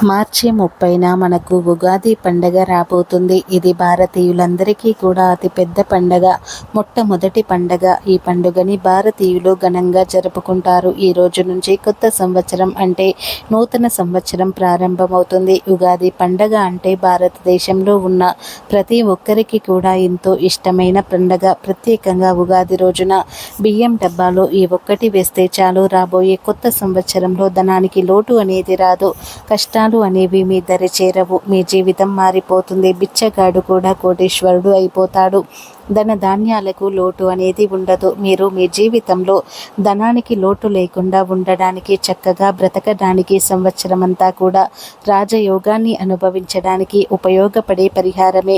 మార్చి 30న మనకు ఉగాది పండగ రాబోతుంది. ఇది భారతీయులందరికీ కూడా అతిపెద్ద పండగ, మొట్టమొదటి పండగ. ఈ పండుగని భారతీయులు ఘనంగా జరుపుకుంటారు. ఈ రోజు నుంచి కొత్త సంవత్సరం అంటే నూతన సంవత్సరం ప్రారంభమవుతుంది. ఉగాది పండగ అంటే భారతదేశంలో ఉన్న ప్రతి ఒక్కరికి కూడా ఎంతో ఇష్టమైన పండగ. ప్రత్యేకంగా ఉగాది రోజున బియ్యం డబ్బాలో ఈ ఒక్కటి వేస్తే చాలు, రాబోయే కొత్త సంవత్సరంలో ధనానికి లోటు అనేది రాదు, కష్టాలు అనేవి మీ దరి చేరవు, మీ జీవితం మారిపోతుంది. బిచ్చగాడు కూడా కోటీశ్వరుడు అయిపోతాడు. ధన ధాన్యాలకు లోటు అనేది ఉండదు. మీరు మీ జీవితంలో ధనానికి లోటు లేకుండా ఉండడానికి, చక్కగా బ్రతకడానికి, సంవత్సరం అంతా కూడా రాజయోగాన్ని అనుభవించడానికి ఉపయోగపడే పరిహారమే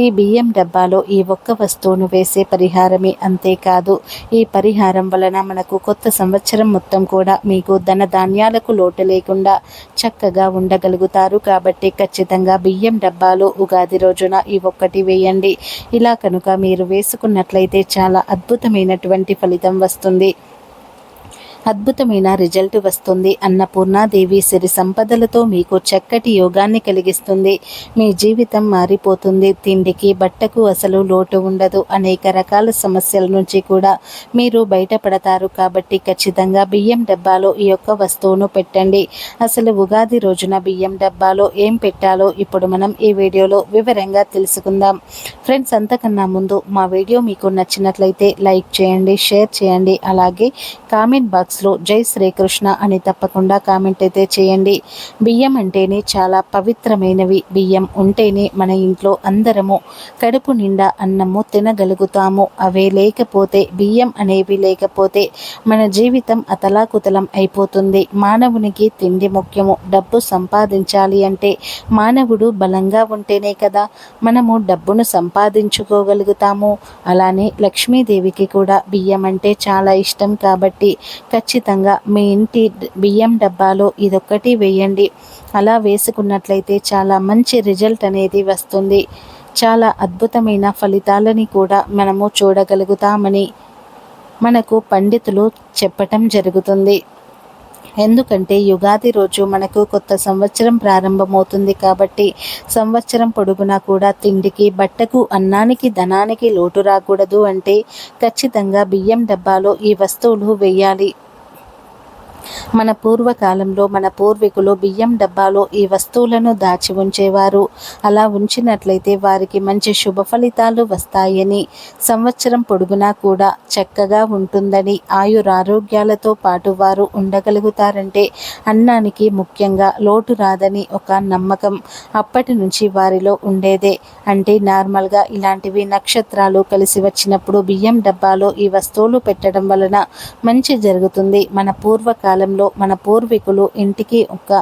ఈ బియ్యం డబ్బాలో ఈ ఒక్క వస్తువును వేసే పరిహారమే. అంతేకాదు, ఈ పరిహారం వలన మనకు కొత్త సంవత్సరం మొత్తం కూడా మీకు ధన ధాన్యాలకు లోటు లేకుండా చక్కగా ఉండగలుగుతారు. కాబట్టి ఖచ్చితంగా బియ్యం డబ్బాలో ఉగాది రోజున ఈ ఒక్కటి వేయండి. ఇలా కనుక మీరు వేసుకున్నట్లయితే చాలా అద్భుతమైనటువంటి ఫలితం వస్తుంది, అద్భుతమైన రిజల్ట్ వస్తుంది. అన్నపూర్ణాదేవి సిరి సంపదలతో మీకు చక్కటి యోగాన్ని కలిగిస్తుంది. మీ జీవితం మారిపోతుంది. తిండికి బట్టకు అసలు లోటు ఉండదు. అనేక రకాల సమస్యల నుంచి కూడా మీరు బయటపడతారు. కాబట్టి ఖచ్చితంగా బియ్యం డబ్బాలో ఈ యొక్క వస్తువును పెట్టండి. అసలు ఉగాది రోజున బియ్యం డబ్బాలో ఏం పెట్టాలో ఇప్పుడు మనం ఈ వీడియోలో వివరంగా తెలుసుకుందాం. ఫ్రెండ్స్, అంతకన్నా ముందు మా వీడియో మీకు నచ్చినట్లయితే లైక్ చేయండి, షేర్ చేయండి. అలాగే కామెంట్ బాక్స్లో జై శ్రీకృష్ణ అని తప్పకుండా కామెంట్ అయితే చేయండి. బియ్యం అంటేనే చాలా పవిత్రమైనవి. బియ్యం ఉంటేనే మన ఇంట్లో అందరము కడుపు నిండా అన్నము తినగలుగుతాము. అవే లేకపోతే, బియ్యం అనేవి లేకపోతే మన జీవితం అతలాకుతలం అయిపోతుంది. మానవునికి తిండి ముఖ్యము. డబ్బు సంపాదించాలి అంటే మానవుడు బలంగా ఉంటేనే కదా మనము డబ్బును సంపాదించుకోగలుగుతాము. అలానే లక్ష్మీదేవికి కూడా బియ్యం అంటే చాలా ఇష్టం. కాబట్టి ఖచ్చితంగా మీ ఇంటి బియ్యం డబ్బాలో ఇదొక్కటి వేయండి. అలా వేసుకున్నట్లయితే చాలా మంచి రిజల్ట్ అనేది వస్తుంది. చాలా అద్భుతమైన ఫలితాలని కూడా మనము చూడగలుగుతామని మనకు పండితులు చెప్పటం జరుగుతుంది. ఎందుకంటే యుగాది రోజు మనకు కొత్త సంవత్సరం ప్రారంభమవుతుంది. కాబట్టి సంవత్సరం పొడుగునా కూడా తిండికి, బట్టకు, అన్నానికి, ధనానికి లోటు రాకూడదు అంటే ఖచ్చితంగా బియ్యం డబ్బాలో ఈ వస్తువులు వేయాలి. మన పూర్వకాలంలో మన పూర్వీకులు బియ్యం డబ్బాలో ఈ వస్తువులను దాచి ఉంచేవారు. అలా ఉంచినట్లయితే వారికి మంచి శుభ ఫలితాలు వస్తాయని, సంవత్సరం పొడుగునా కూడా చక్కగా ఉంటుందని, ఆయురారోగ్యాలతో పాటు వారు ఉండగలుగుతారంటే అన్నానికి ముఖ్యంగా లోటు రాదని ఒక నమ్మకం అప్పటి నుంచి వారిలో ఉండేదే. అంటే నార్మల్గా ఇలాంటివి నక్షత్రాలు కలిసి వచ్చినప్పుడు బియ్యం డబ్బాలో ఈ వస్తువులు పెట్టడం వలన మంచి జరుగుతుంది. మన పూర్వకాలంలో మన పూర్వీకులు ఇంటికి ఒక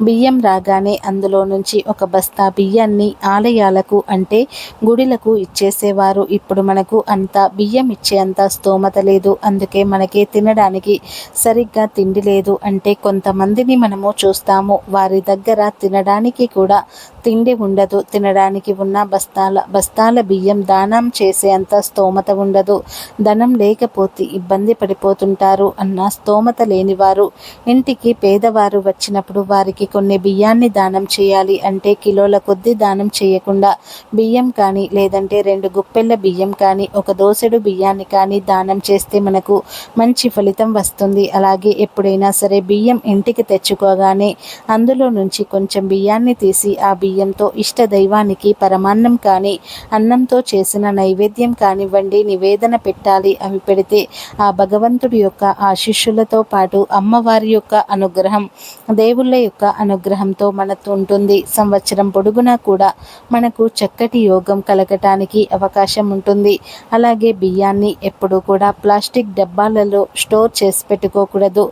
బియ్యం రాగానే అందులో నుంచి ఒక బస్తా బియ్యాన్ని ఆలయాలకు అంటే గుడిలకు ఇచ్చేసేవారు. ఇప్పుడు మనకు అంత బియ్యం ఇచ్చే అంత స్తోమత లేదు. అందుకే మనకి తినడానికి సరిగ్గా తిండి లేదు. అంటే కొంతమందిని మనము చూస్తాము, వారి దగ్గర తినడానికి కూడా తిండి ఉండదు. తినడానికి ఉన్న బస్తాల బియ్యం దానం చేసే అంత స్తోమత ఉండదు. ధనం లేకపోతే ఇబ్బంది పడిపోతుంటారు. అన్న స్తోమత లేనివారు ఇంటికి పేదవారు వచ్చినప్పుడు వారికి కొన్ని బియ్యాన్ని దానం చేయాలి. అంటే కిలోల కొద్దీ దానం చేయకుండా బియ్యం కానీ, లేదంటే 2 గుప్పెళ్ళ బియ్యం కానీ, ఒక దోసెడు బియ్యాన్ని కానీ దానం చేస్తే మనకు మంచి ఫలితం వస్తుంది. అలాగే ఎప్పుడైనా సరే బియ్యం ఇంటికి తెచ్చుకోగానే అందులో నుంచి కొంచెం బియ్యాన్ని తీసి ఆ బియ్యంతో ఇష్ట దైవానికి పరమాన్నం కానీ, అన్నంతో చేసిన నైవేద్యం కానివ్వండి నివేదన పెట్టాలి. అవి పెడితే ఆ భగవంతుడి యొక్క ఆశీస్సులతో పాటు అమ్మవారి యొక్క అనుగ్రహం, దేవుళ్ళ యొక్క అనుగ్రహంతో మనతో ఉంటుంది. సంవత్సరం పొడుగునా కూడా మనకు చక్కటి యోగం కలగటానికి అవకాశం ఉంటుంది. అలాగే బియ్యాన్ని ఎప్పుడూ కూడా ప్లాస్టిక్ డబ్బాలలో స్టోర్ చేసి పెట్టుకోకూడదు.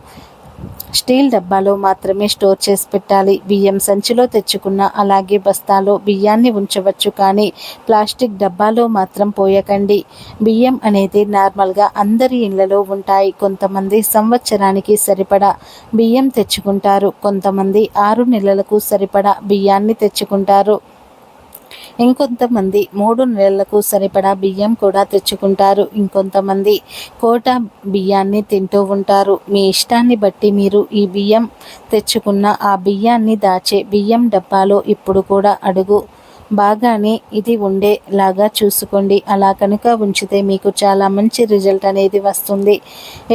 స్టీల్ డబ్బాలో మాత్రమే స్టోర్ చేసి పెట్టాలి. బియ్యం సంచిలో తెచ్చుకున్న, అలాగే బస్తాలో బియ్యాన్ని ఉంచవచ్చు, కానీ ప్లాస్టిక్ డబ్బాలో మాత్రం పోయకండి. బియ్యం అనేది నార్మల్గా అందరి ఇళ్లలో ఉంటాయి. కొంతమంది సంవత్సరానికి సరిపడా బియ్యం తెచ్చుకుంటారు, కొంతమంది 6 నెలలకు సరిపడా బియ్యాన్ని తెచ్చుకుంటారు. ఇంకొంతమంది 3 నెలలకు సరిపడా బియ్యం కూడా తెచ్చుకుంటారు. ఇంకొంతమంది కోట బియ్యాన్ని తింటూ ఉంటారు. మీ ఇష్టాన్ని బట్టి మీరు ఈ బియ్యం తెచ్చుకున్న ఆ బియ్యాన్ని దాచే బియ్యం డబ్బాలో ఇప్పుడు కూడా అడుగు బాగానే ఇది ఉండేలాగా చూసుకోండి. అలా కనుక ఉంచితే మీకు చాలా మంచి రిజల్ట్ అనేది వస్తుంది.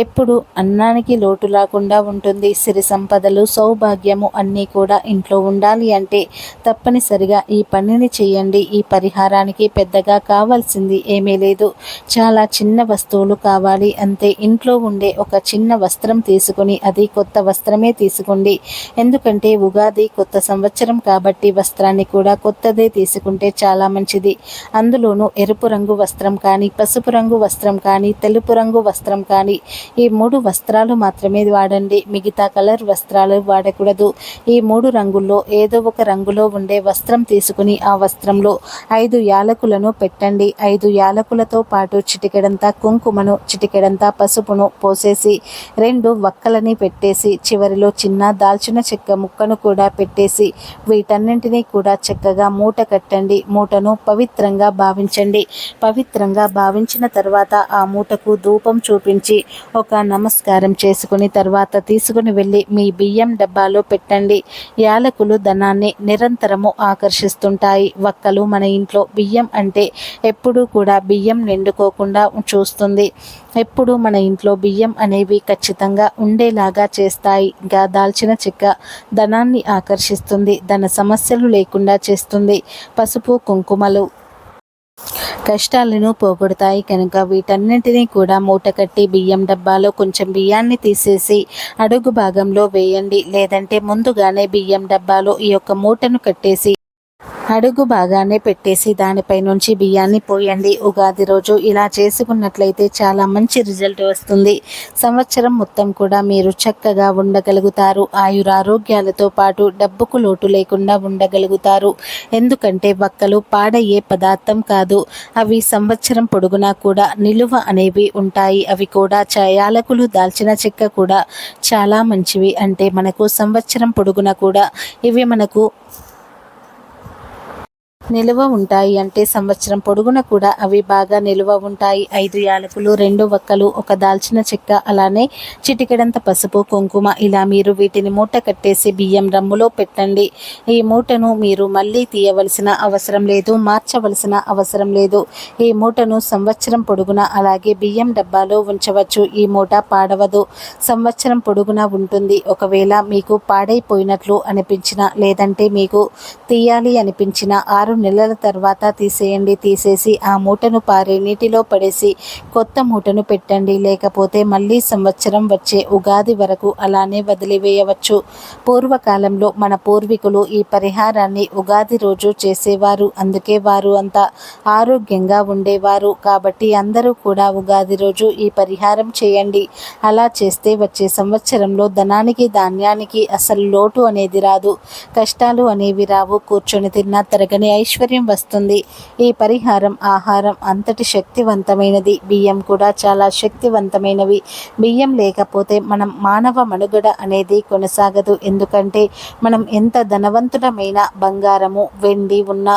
ఎప్పుడు అన్నానికి లోటు లేకుండా ఉంటుంది. సిరి సంపదలు, సౌభాగ్యము అన్నీ కూడా ఇంట్లో ఉండాలి అంటే తప్పనిసరిగా ఈ పనిని చేయండి. ఈ పరిహారానికి పెద్దగా కావాల్సింది ఏమీ లేదు. చాలా చిన్న వస్తువులు కావాలి అంతే. ఇంట్లో ఉండే ఒక చిన్న వస్త్రం తీసుకొని, అది కొత్త వస్త్రమే తీసుకోండి. ఎందుకంటే ఉగాది కొత్త సంవత్సరం కాబట్టి వస్త్రాన్ని కూడా కొత్తదే తీసుకుంటే చాలా మంచిది. అందులోనూ ఎరుపు రంగు వస్త్రం కానీ, పసుపు రంగు వస్త్రం కానీ, తెలుపు రంగు వస్త్రం కానీ, ఈ 3 వస్త్రాలు మాత్రమే వాడండి. మిగతా కలర్ వస్త్రాలు వాడకూడదు. ఈ 3 రంగుల్లో ఏదో ఒక రంగులో ఉండే వస్త్రం తీసుకుని ఆ వస్త్రంలో 5 యాలకులను పెట్టండి. 5 యాలకులతో పాటు చిటికెడంతా కుంకుమను, చిటికెడంతా పసుపును పోసేసి 2 వక్కలని పెట్టేసి చివరిలో చిన్న దాల్చిన చెక్క ముక్కను కూడా పెట్టేసి వీటన్నింటినీ కూడా చక్కగా మూట కట్టండి. మూటను పవిత్రంగా భావించండి. పవిత్రంగా భావించిన తర్వాత ఆ మూటకు ధూపం చూపించి ఒక నమస్కారం చేసుకుని తర్వాత తీసుకుని వెళ్ళి మీ బియ్యం డబ్బాలో పెట్టండి. యాలకులు ధనాన్ని నిరంతరము ఆకర్షిస్తుంటాయి. వక్కలు మన ఇంట్లో బియ్యం అంటే ఎప్పుడూ కూడా బియ్యం నిండుకోకుండా చూస్తుంది. ఎప్పుడు మన ఇంట్లో బియ్యం అనేవి ఖచ్చితంగా ఉండేలాగా చేస్తాయి. ఇంకా దాల్చిన చెక్క ధనాన్ని ఆకర్షిస్తుంది. ధన సమస్యలు లేకుండా చేస్తుంది. పసుపు, కుంకుమలు కష్టాలను పోగొడతాయి కనుక వీటన్నింటినీ కూడా మూట కట్టి బియ్యం డబ్బాలో కొంచెం బియ్యాన్ని తీసేసి అడుగు భాగంలో వేయండి. లేదంటే ముందుగానే బియ్యం డబ్బాలో ఈ యొక్క మూటను కట్టేసి అడుగు బాగానే పెట్టేసి దానిపై నుంచి బియ్యాన్ని పోయండి. ఉగాది రోజు ఇలా చేసుకున్నట్లయితే చాలా మంచి రిజల్ట్ వస్తుంది. సంవత్సరం మొత్తం కూడా మీరు చక్కగా ఉండగలుగుతారు. ఆయురారోగ్యాలతో పాటు డబ్బుకు లోటు లేకుండా ఉండగలుగుతారు. ఎందుకంటే వక్కలు పాడయ్యే పదార్థం కాదు. అవి సంవత్సరం పొడుగునా కూడా నిలువ అనేవి ఉంటాయి. అవి కూడా యాలకులు, దాల్చిన చెక్క కూడా చాలా మంచివి. అంటే మనకు సంవత్సరం పొడుగునా కూడా ఇవి మనకు నిలువ ఉంటాయి. అంటే సంవత్సరం పొడుగున కూడా అవి బాగా నిలువ ఉంటాయి. 5 యాలకులు, 2 వక్కలు, ఒక దాల్చిన చెక్క, అలానే చిటికెడంత పసుపు, కుంకుమ ఇలా మీరు వీటిని మూట కట్టేసి బియ్యం రమ్ములో పెట్టండి. ఈ మూటను మీరు మళ్ళీ తీయవలసిన అవసరం లేదు, మార్చవలసిన అవసరం లేదు. ఈ మూటను సంవత్సరం పొడుగున అలాగే బియ్యం డబ్బాలో ఉంచవచ్చు. ఈ మూట పాడవదు. సంవత్సరం పొడుగున ఉంటుంది. ఒకవేళ మీకు పాడైపోయినట్లు అనిపించిన, లేదంటే మీకు తీయాలి అనిపించిన 6 నెలల తర్వాత తీసేయండి. తీసేసి ఆ మూటను పారే నీటిలో పడేసి కొత్త మూటను పెట్టండి. లేకపోతే మళ్ళీ సంవత్సరం వచ్చే ఉగాది వరకు అలానే వదిలివేయవచ్చు. పూర్వకాలంలో మన పూర్వీకులు ఈ పరిహారాన్ని ఉగాది రోజు చేసేవారు. అందుకే వారు అంతా ఆరోగ్యంగా ఉండేవారు. కాబట్టి అందరూ కూడా ఉగాది రోజు ఈ పరిహారం చేయండి. అలా చేస్తే వచ్చే సంవత్సరంలో ధనానికి, ధాన్యానికి అసలు లోటు అనేది రాదు. కష్టాలు అనేవి రావు. కూర్చొని తిన్నా తరగని ఐశ్వర్యం వస్తుంది. ఈ పరిహారం ఆహారం అంతటి శక్తివంతమైనది. బియ్యం కూడా చాలా శక్తివంతమైనవి. బియ్యం లేకపోతే మనం మానవ మనుగడ అనేది కొనసాగదు. ఎందుకంటే మనం ఎంత ధనవంతుడమైన, బంగారము, వెండి ఉన్న,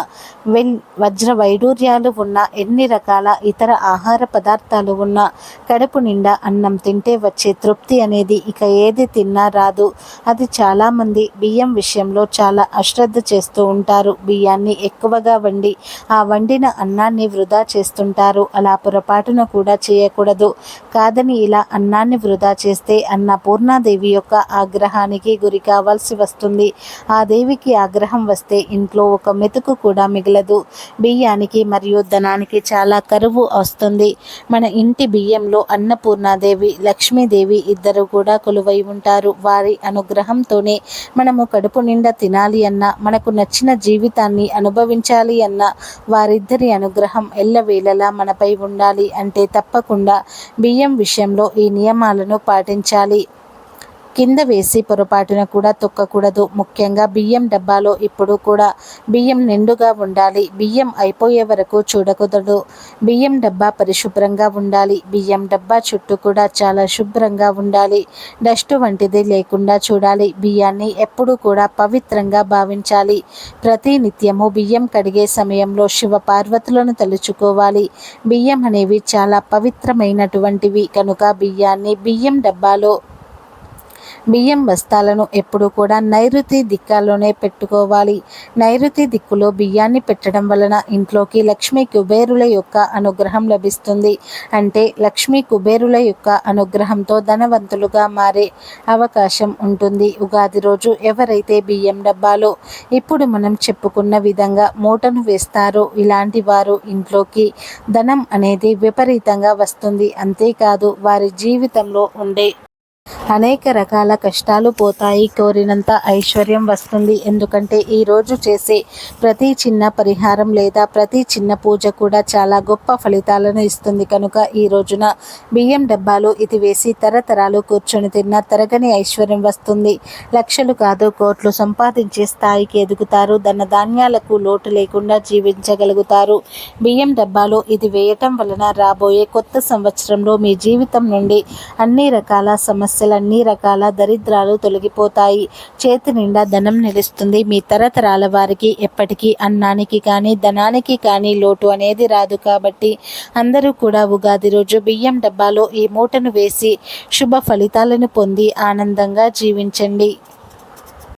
వజ్ర వైడూర్యాలు ఉన్న, ఎన్ని రకాల ఇతర ఆహార పదార్థాలు ఉన్నా కడుపు నిండా అన్నం తింటే వచ్చే తృప్తి అనేది ఇక ఏది తిన్నా రాదు. అది చాలామంది బియ్యం విషయంలో చాలా అశ్రద్ధ చేస్తూ ఉంటారు. బియ్యాన్ని ఎక్కువగా వండి ఆ వండిన అన్నాన్ని వృధా చేస్తుంటారు. అలా పొరపాటున కూడా చేయకూడదు. కాదని ఇలా అన్నాన్ని వృధా చేస్తే అన్నపూర్ణాదేవి యొక్క ఆగ్రహానికి గురి కావాల్సి వస్తుంది. ఆ దేవికి ఆగ్రహం వస్తే ఇంట్లో ఒక మెతుకు కూడా మిగలదు. బియ్యానికి మరియు ధనానికి చాలా కరువు వస్తుంది. మన ఇంటి బియ్యంలో అన్నపూర్ణాదేవి, లక్ష్మీదేవి ఇద్దరు కూడా కొలువై ఉంటారు. వారి అనుగ్రహంతోనే మనము కడుపు నిండా తినాలి అన్నా, మనకు నచ్చిన జీవితాన్ని అనుభవించాలి అన్న వారిద్దరి అనుగ్రహం ఎల్లవేళలా మనపై ఉండాలి అంటే తప్పకుండా బియ్యం విషయంలో ఈ నియమాలను పాటించాలి. కింద వేసి పొరపాటున కూడా తొక్కకూడదు. ముఖ్యంగా బియ్యం డబ్బాలో ఇప్పుడు కూడా బియ్యం నిండుగా ఉండాలి. బియ్యం అయిపోయే వరకు చూడకూడదు. బియ్యం డబ్బా పరిశుభ్రంగా ఉండాలి. బియ్యం డబ్బా చుట్టూ కూడా చాలా శుభ్రంగా ఉండాలి. డస్టు వంటిది లేకుండా చూడాలి. బియ్యాన్ని ఎప్పుడూ కూడా పవిత్రంగా భావించాలి. ప్రతి నిత్యము బియ్యం కడిగే సమయంలో శివ పార్వతులను తలుచుకోవాలి. బియ్యం అనేవి చాలా పవిత్రమైనటువంటివి కనుక బియ్యం డబ్బాలో బియ్యం బస్తాలను ఎప్పుడూ కూడా నైరుతి దిక్కలోనే పెట్టుకోవాలి. నైరుతి దిక్కులో బియ్యాన్ని పెట్టడం వలన ఇంట్లోకి లక్ష్మీ కుబేరుల యొక్క అనుగ్రహం లభిస్తుంది. అంటే లక్ష్మీ కుబేరుల యొక్క అనుగ్రహంతో ధనవంతులుగా మారే అవకాశం ఉంటుంది. ఉగాది రోజు ఎవరైతే బియ్యం డబ్బాలో ఇప్పుడు మనం చెప్పుకున్న విధంగా మూటను వేస్తారో ఇలాంటి వారు ఇంట్లోకి ధనం అనేది విపరీతంగా వస్తుంది. అంతేకాదు వారి జీవితంలో ఉండే అనేక రకాల కష్టాలు పోతాయి. కోరినంత ఐశ్వర్యం వస్తుంది. ఎందుకంటే ఈరోజు చేసే ప్రతి చిన్న పరిహారం లేదా ప్రతి చిన్న పూజ కూడా చాలా గొప్ప ఫలితాలను ఇస్తుంది. కనుక ఈ రోజున బియ్యం డబ్బాలు ఇది వేసి తరతరాలు కూర్చొని తిన్న తరగని ఐశ్వర్యం వస్తుంది. లక్షలు కాదు కోట్లు సంపాదించే స్థాయికి ఎదుగుతారు. ధనధాన్యాలకు లోటు లేకుండా జీవించగలుగుతారు. బియ్యం డబ్బాలో ఇది వేయటం వలన రాబోయే కొత్త సంవత్సరంలో మీ జీవితం నుండి అన్ని రకాల సమస్యలన్నీ రకాల దరిద్రాలు తొలగిపోతాయి. చేతి నిండా ధనం నిలుస్తుంది. మీ తరతరాల వారికి ఎప్పటికీ అన్నానికి కానీ ధనానికి కానీ లోటు అనేది రాదు. కాబట్టి అందరూ కూడా ఉగాది రోజు బియ్యం డబ్బాలో ఈ మూటను వేసి శుభ ఫలితాలను పొంది ఆనందంగా జీవించండి.